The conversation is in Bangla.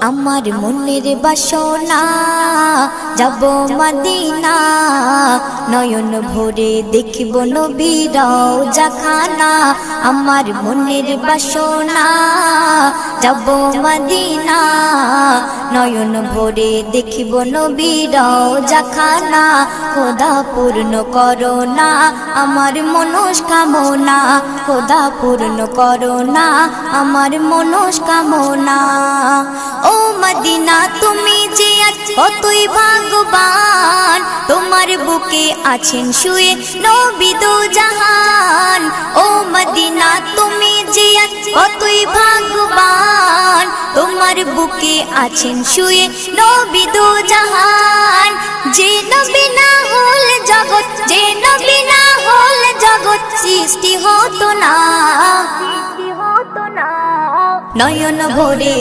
আমার মনের বাসনা যাব মদিনা নয়ন ভরে দেখিব নবীর রওজা খানা আমার মনের বাসনা যাব মদিনা নয়ন ভরে দেখিব নবীর রওজা খানা খোদা পূর্ণ করো না আমার মনস্কামনা খোদা পূর্ণ করো না আমার মনস্কামনা ও মদিনা তুমি যে কতই ভাগ্যবান তোমার বুকে আছেন শুয়ে নবী দো জাহান ও মদিনা তুমি যে কতই ভাগ্যবান তোমার বুকে আছেন শুয়ে নবী দো জাহান যে নবী না হলে জগৎ যে নবী না হলে জগৎ সৃষ্টি হতো না নয়ন ভরে